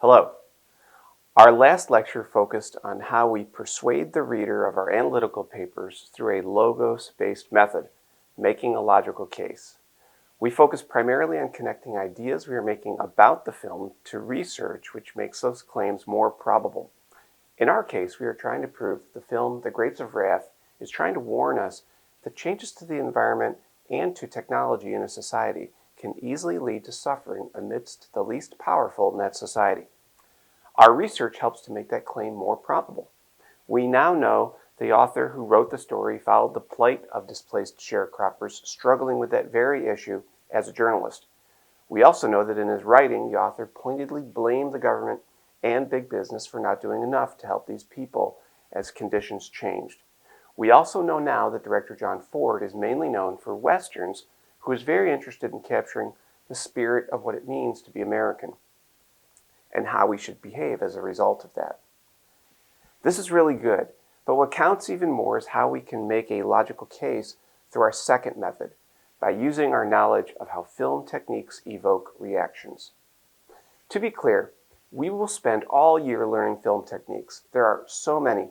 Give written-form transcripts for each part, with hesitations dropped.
Hello. Our last lecture focused on how we persuade the reader of our analytical papers through a logos-based method, making a logical case. We focused primarily on connecting ideas we are making about the film to research which makes those claims more probable. In our case, we are trying to prove that the film The Grapes of Wrath is trying to warn us that changes to the environment and to technology in a society can easily lead to suffering amidst the least powerful in that society. Our research helps to make that claim more probable. We now know the author who wrote the story followed the plight of displaced sharecroppers struggling with that very issue as a journalist. We also know that in his writing, the author pointedly blamed the government and big business for not doing enough to help these people as conditions changed. We also know now that director John Ford is mainly known for Westerns, who is very interested in capturing the spirit of what it means to be American and how we should behave as a result of that. This is really good, but what counts even more is how we can make a logical case through our second method, by using our knowledge of how film techniques evoke reactions. To be clear, we will spend all year learning film techniques. There are so many,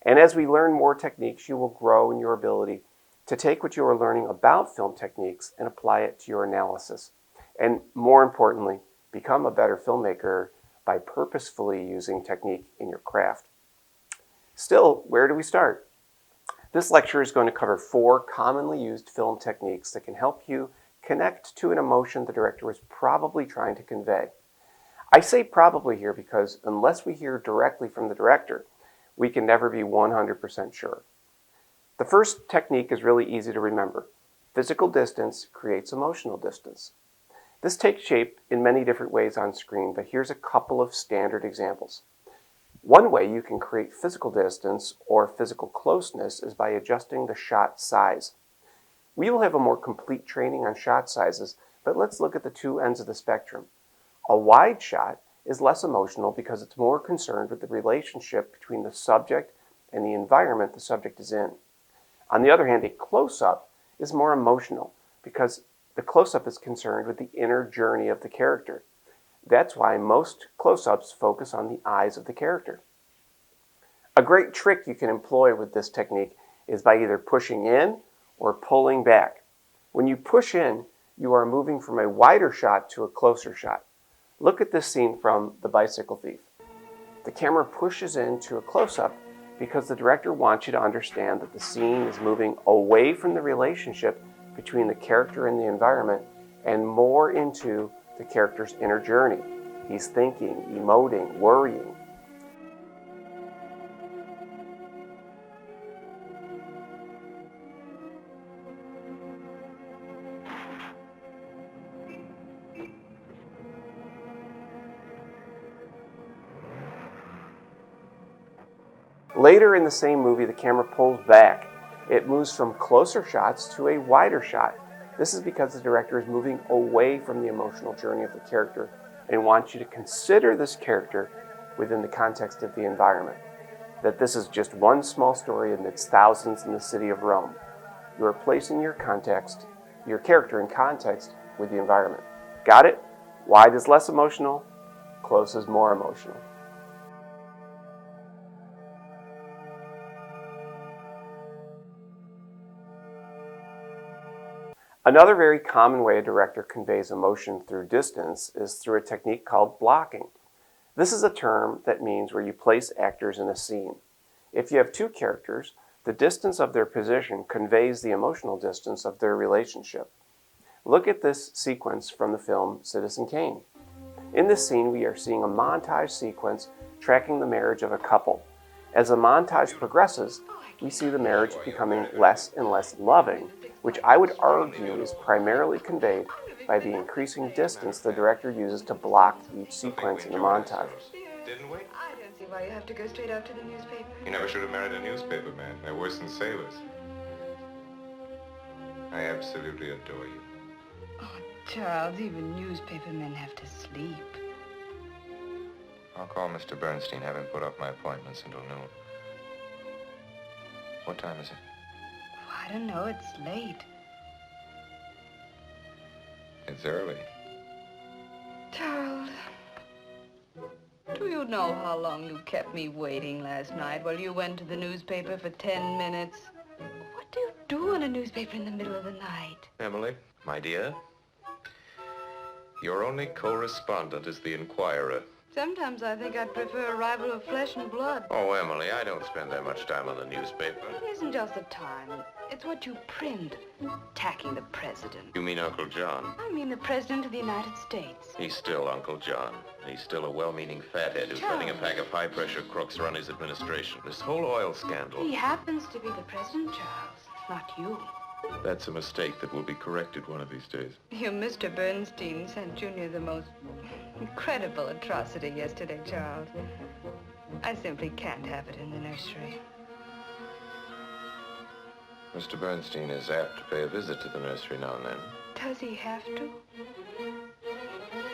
and as we learn more techniques, you will grow in your ability to take what you are learning about film techniques and apply it to your analysis, and more importantly, become a better filmmaker by purposefully using technique in your craft. Still, where do we start? This lecture is going to cover 4 commonly used film techniques that can help you connect to an emotion the director was probably trying to convey. I say probably here because unless we hear directly from the director, we can never be 100% sure. The first technique is really easy to remember. Physical distance creates emotional distance. This takes shape in many different ways on screen, but here's a couple of standard examples. One way you can create physical distance or physical closeness is by adjusting the shot size. We will have a more complete training on shot sizes, but let's look at the two ends of the spectrum. A wide shot is less emotional because it's more concerned with the relationship between the subject and the environment the subject is in. On the other hand, a close-up is more emotional because the close-up is concerned with the inner journey of the character. That's why most close-ups focus on the eyes of the character. A great trick you can employ with this technique is by either pushing in or pulling back. When you push in, you are moving from a wider shot to a closer shot. Look at this scene from The Bicycle Thief. The camera pushes into a close-up because the director wants you to understand that the scene is moving away from the relationship between the character and the environment and more into the character's inner journey. He's thinking, emoting, worrying. Later in the same movie, the camera pulls back. It moves from closer shots to a wider shot. This is because the director is moving away from the emotional journey of the character and wants you to consider this character within the context of the environment. That this is just one small story amidst thousands in the city of Rome. You are placing your character in context with the environment. Got it? Wide is less emotional, close is more emotional. Another very common way a director conveys emotion through distance is through a technique called blocking. This is a term that means where you place actors in a scene. If you have 2 characters, the distance of their position conveys the emotional distance of their relationship. Look at this sequence from the film Citizen Kane. In this scene, we are seeing a montage sequence tracking the marriage of a couple. As the montage progresses, we see the marriage becoming less and less loving, which I would argue is primarily conveyed by the increasing distance the director uses to block each sequence in the montage. Didn't we? I don't see why you have to go straight out to the newspaper. You never should have married a newspaper man. They're worse than sailors. I absolutely adore you. Oh, Charles, even newspaper men have to sleep. I'll call Mr. Bernstein, have him put off my appointments until noon. What time is it? Oh, I don't know. It's late. It's early. Charles. Do you know how long you kept me waiting last night while you went to the newspaper for 10 minutes? What do you do in a newspaper in the middle of the night? Emily, my dear, your only correspondent is the Inquirer. Sometimes I think I'd prefer a rival of flesh and blood. Oh, Emily, I don't spend that much time on the newspaper. It isn't just the time. It's what you print. Attacking the president. You mean Uncle John? I mean the president of the United States. He's still Uncle John. He's still a well-meaning fathead who's running a pack of high-pressure crooks to run his administration. This whole oil scandal. He happens to be the president, Charles, not you. That's a mistake that will be corrected one of these days. Your Mr. Bernstein sent Junior the most incredible atrocity yesterday, Charles. I simply can't have it in the nursery. Mr. Bernstein is apt to pay a visit to the nursery now and then. Does he have to?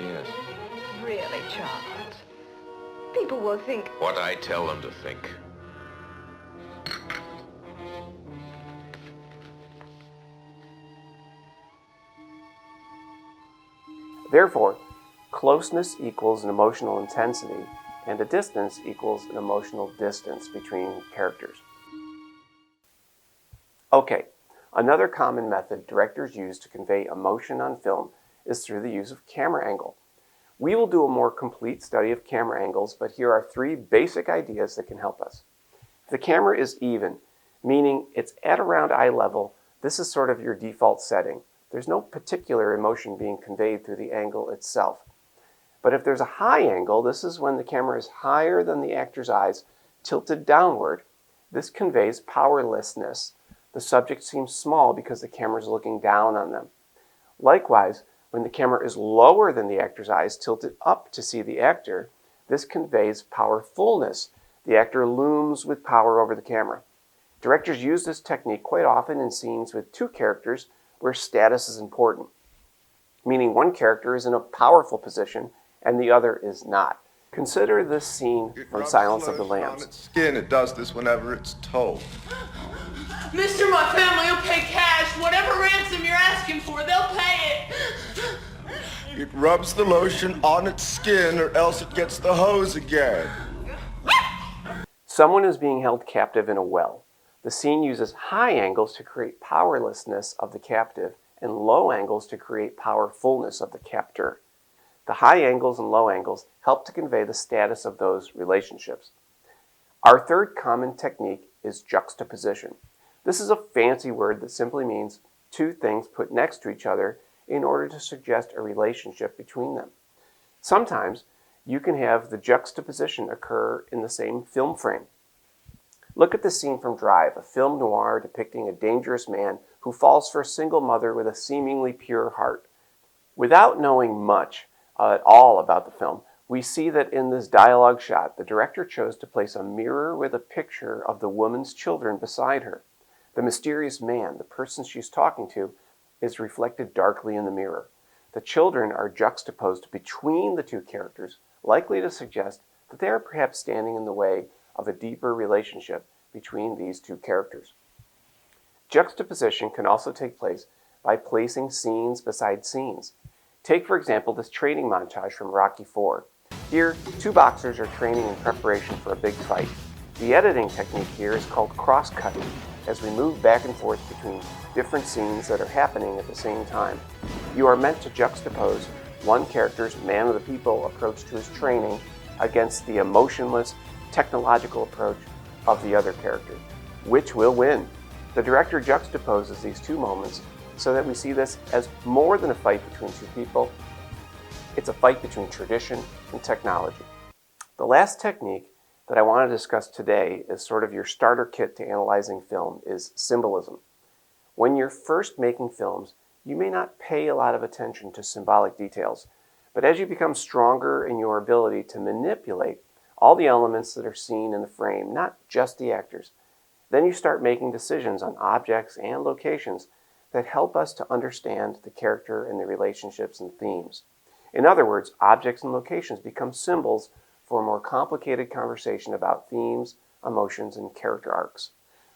Yes. Really, Charles? People will think... What I tell them to think. Therefore, closeness equals an emotional intensity, and a distance equals an emotional distance between characters. Okay, another common method directors use to convey emotion on film is through the use of camera angle. We will do a more complete study of camera angles, but here are 3 basic ideas that can help us. If the camera is even, meaning it's at around eye level, this is sort of your default setting. There's no particular emotion being conveyed through the angle itself. But if there's a high angle, this is when the camera is higher than the actor's eyes, tilted downward. This conveys powerlessness. The subject seems small because the camera is looking down on them. Likewise, when the camera is lower than the actor's eyes, tilted up to see the actor, this conveys powerfulness. The actor looms with power over the camera. Directors use this technique quite often in scenes with 2 characters where status is important, meaning one character is in a powerful position and the other is not. Consider this scene from Silence of the Lambs. On its skin, it does this whenever it's told. Mister, my family will pay cash. Whatever ransom you're asking for, they'll pay it. It rubs the lotion on its skin or else it gets the hose again. Someone is being held captive in a well. The scene uses high angles to create powerlessness of the captive and low angles to create powerfulness of the captor. The high angles and low angles help to convey the status of those relationships. Our third common technique is juxtaposition. This is a fancy word that simply means 2 things put next to each other in order to suggest a relationship between them. Sometimes you can have the juxtaposition occur in the same film frame. Look at the scene from Drive, a film noir depicting a dangerous man who falls for a single mother with a seemingly pure heart. Without knowing much at all about the film, we see that in this dialogue shot, the director chose to place a mirror with a picture of the woman's children beside her. The mysterious man, the person she's talking to, is reflected darkly in the mirror. The children are juxtaposed between the 2 characters, likely to suggest that they are perhaps standing in the way of a deeper relationship between these 2 characters. Juxtaposition can also take place by placing scenes beside scenes. Take, for example, this training montage from Rocky IV. Here, 2 boxers are training in preparation for a big fight. The editing technique here is called cross-cutting, as we move back and forth between different scenes that are happening at the same time. You are meant to juxtapose one character's man of the people approach to his training against the emotionless, technological approach of the other character. Which will win? The director juxtaposes these 2 moments so that we see this as more than a fight between 2 people. It's a fight between tradition and technology. The last technique that I want to discuss today is sort of your starter kit to analyzing film is symbolism. When you're first making films, you may not pay a lot of attention to symbolic details, but as you become stronger in your ability to manipulate all the elements that are seen in the frame, not just the actors, then you start making decisions on objects and locations that help us to understand the character and the relationships and themes. In other words, objects and locations become symbols for a more complicated conversation about themes, emotions, and character arcs.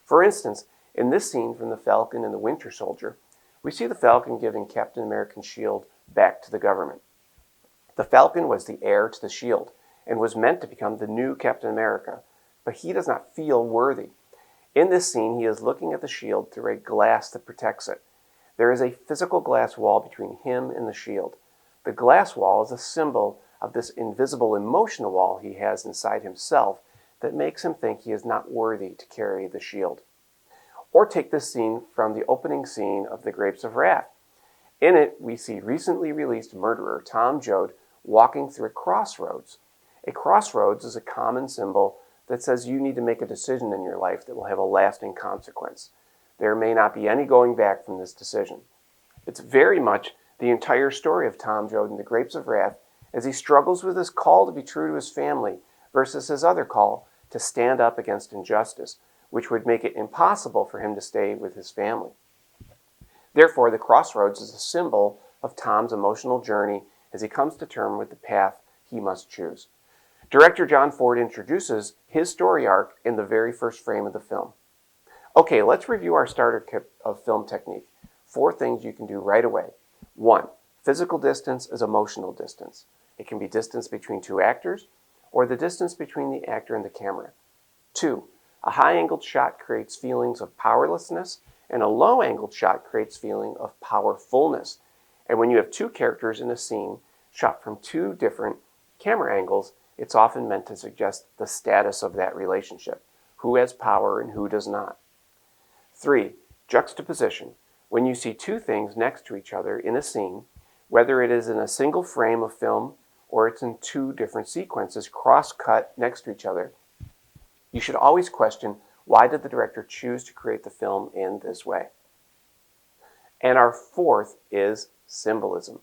For instance, in this scene from The Falcon and the Winter Soldier, we see the Falcon giving Captain America's shield back to the government. The Falcon was the heir to the shield, and was meant to become the new Captain America, but he does not feel worthy. In this scene, he is looking at the shield through a glass that protects it. There is a physical glass wall between him and the shield. The glass wall is a symbol of this invisible emotional wall he has inside himself that makes him think he is not worthy to carry the shield. Or take this scene from the opening scene of The Grapes of Wrath. In it, we see recently released murderer Tom Joad walking through a crossroads. A crossroads is a common symbol that says you need to make a decision in your life that will have a lasting consequence. There may not be any going back from this decision. It's very much the entire story of Tom Joad in The Grapes of Wrath as he struggles with his call to be true to his family versus his other call to stand up against injustice, which would make it impossible for him to stay with his family. Therefore, the crossroads is a symbol of Tom's emotional journey as he comes to terms with the path he must choose. Director John Ford introduces his story arc in the very first frame of the film. Okay, let's review our starter kit of film technique. 4 things you can do right away. 1. Physical distance is emotional distance. It can be distance between 2 actors or the distance between the actor and the camera. 2. A high-angled shot creates feelings of powerlessness, and a low-angled shot creates feeling of powerfulness. And when you have 2 characters in a scene shot from 2 different camera angles, it's often meant to suggest the status of that relationship, who has power and who does not. 3. Juxtaposition. When you see 2 things next to each other in a scene, whether it is in a single frame of film or it's in 2 different sequences cross-cut next to each other, you should always question, why did the director choose to create the film in this way? And our 4th is symbolism.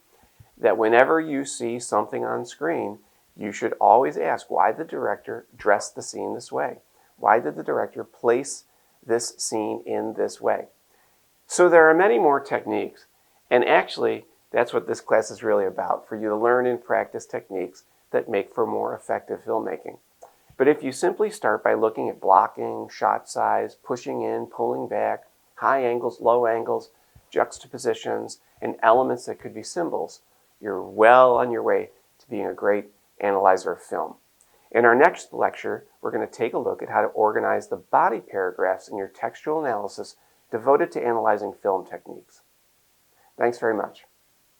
That whenever you see something on screen, you should always ask, why did the director dress the scene this way? Why did the director place this scene in this way? So there are many more techniques, and actually that's what this class is really about, for you to learn and practice techniques that make for more effective filmmaking. But if you simply start by looking at blocking, shot size, pushing in, pulling back, high angles, low angles, juxtapositions, and elements that could be symbols, you're well on your way to being a great analyzer of film. In our next lecture, we're going to take a look at how to organize the body paragraphs in your textual analysis devoted to analyzing film techniques. Thanks very much.